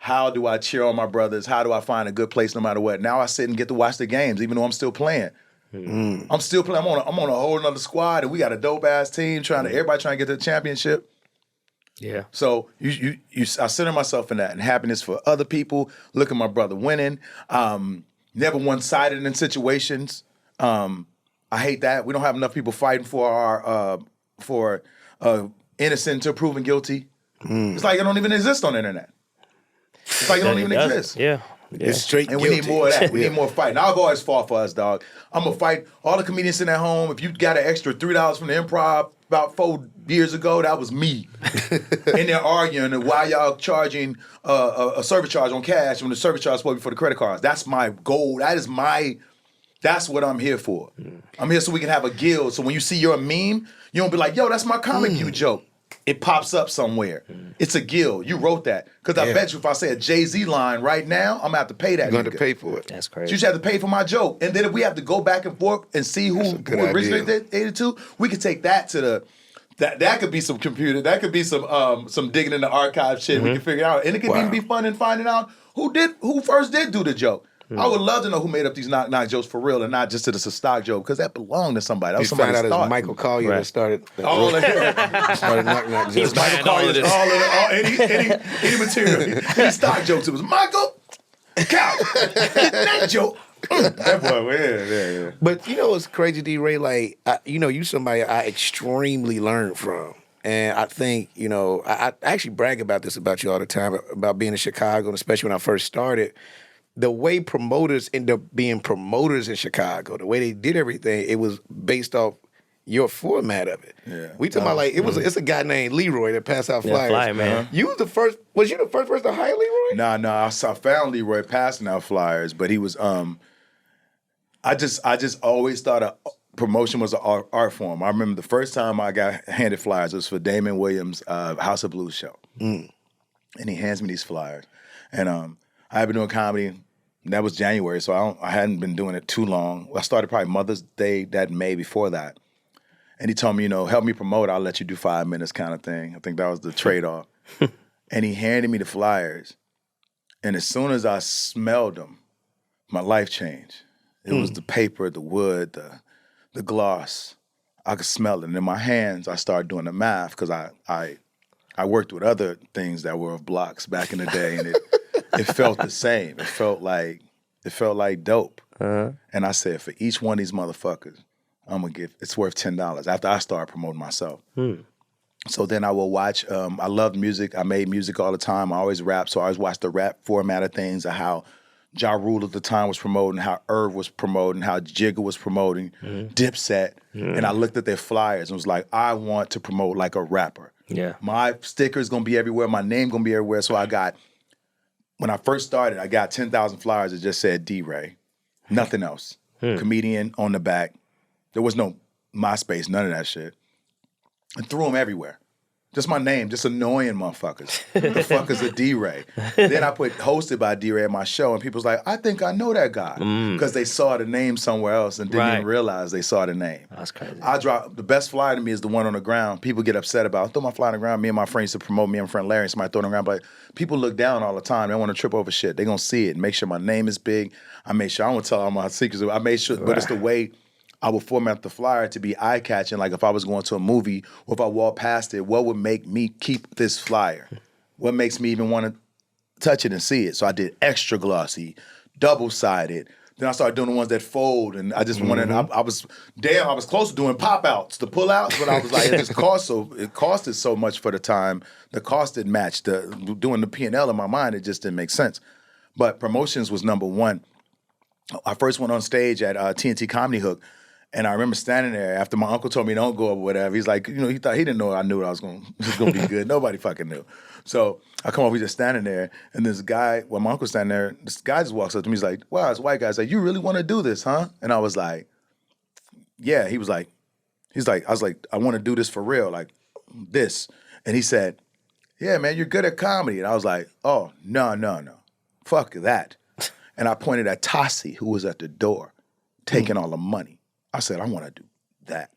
How do I cheer on my brothers? How do I find a good place no matter what? Now I sit and get to watch the games, even though I'm still playing. I'm still playing. I'm on a whole nother squad, and we got a dope ass team everybody trying to get to the championship. Yeah. So I center myself in that and happiness for other people. Look at my brother winning. Never one-sided in situations. I hate that. We don't have enough people fighting for our innocent to proven guilty. It's like it don't even exist on the internet. It's like it don't even exist. Yeah. It's straight And guilty. we need more of that. We need more fighting. I've always fought for us, dog. I'm going to fight all the comedians sitting at home. If you got an extra $3 from the Improv about 4 years ago, that was me. In there arguing and why y'all charging a service charge on cash when the service charge is supposed to be for the credit cards. That's my goal. That's what I'm here for. I'm here so we can have a guild. So when you see your meme, you don't be like, yo, that's my comic view joke. It pops up somewhere. It's a guild. You wrote that. Because I bet you if I say a Jay-Z line right now, I'm going to have to pay that. You're going to pay for it. That's So crazy. you just have to pay for my joke. And then if we have to go back and forth and see who originated 82, we could take that to the... That could be some computer. That could be some digging in the archive shit. We can figure out. And it could even be fun in finding out who first did do the joke. I would love to know who made up these knock jokes for real and not just that it's a stock joke because that belonged to somebody. That was somebody's found out thought. it's Michael Collier that started All of that. Started knock jokes. Michael Collier. Any material. Any stock jokes. It was Michael Cow. That joke. That boy, yeah. But you know what's crazy, D-Ray? Like, you somebody I extremely learned from. And I think, I actually brag about this about you all the time, about being in Chicago, and especially when I first started. The way promoters end up being promoters in Chicago, the way they did everything, it was based off your format of it. Yeah. We talking about it's a guy named Leroy that passed out flyers. Flyer, man. You was the first. Was you the first person to hire Leroy? No. I found Leroy passing out flyers, but he was. I just always thought promotion was an art form. I remember the first time I got handed flyers, it was for Damon Williams' House of Blues show, and he hands me these flyers, and I had been doing comedy. That was January, so I hadn't been doing it too long. I started probably Mother's Day that May before that. And he told me, help me promote, I'll let you do 5 minutes kind of thing. I think that was the trade-off. And he handed me the flyers. And as soon as I smelled them, my life changed. It was the paper, the wood, the gloss. I could smell it. And in my hands, I started doing the math because I worked with other things that were of blocks back in the day, and it felt the same. It felt like dope. And I said, for each one of these motherfuckers, I'm gonna give. It's worth $10 after I started promoting myself. So then I will watch. I loved music. I made music all the time. I always rap, so I always watched the rap format of things and how Ja Rule at the time was promoting, how Irv was promoting, how Jigga was promoting, Dipset, and I looked at their flyers and was like, I want to promote like a rapper. Yeah, my sticker's gonna be everywhere. My name gonna be everywhere. So when I first started, I got 10,000 flyers that just said D-Ray, nothing else. Comedian on the back. There was no MySpace, none of that shit. And threw them everywhere. Just my name, just annoying motherfuckers. The fuck is a D-Ray? Then I put hosted by D-Ray at my show, and people was like, I think I know that guy. Because they saw the name somewhere else and didn't even realize they saw the name. That's crazy. The best flyer to me is the one on the ground. People get upset about, I throw my flyer on the ground. Me and my friend used to promote me and my friend Larry, and somebody throw it on the ground. But people look down all the time. They want to trip over shit. They going to see it and make sure my name is big. I made sure, I won't tell all my secrets. I made sure, but it's the way I would format the flyer to be eye-catching. Like if I was going to a movie or if I walked past it, what would make me keep this flyer? What makes me even want to touch it and see it? So I did extra glossy, double-sided. Then I started doing the ones that fold, and I just wanted. I was close to doing pop-outs, the pull-outs, but I was like, it costed so much for the time. The cost didn't match. Doing the P&L in my mind, it just didn't make sense. But promotions was number one. I first went on stage at TNT Comedy Hook. And I remember standing there after my uncle told me don't go or whatever. He's like, he didn't know I knew I was going to be good. Nobody fucking knew. So I come over, he's just standing there, and this guy, my uncle's standing there, this guy just walks up to me. He's like, wow, this white guy's like, you really want to do this, huh? And I was like, yeah. I was like, I want to do this for real, like this. And he said, yeah, man, you're good at comedy. And I was like, oh, no. Fuck that. And I pointed at Tassi, who was at the door, taking all the money. I said, I want to do that.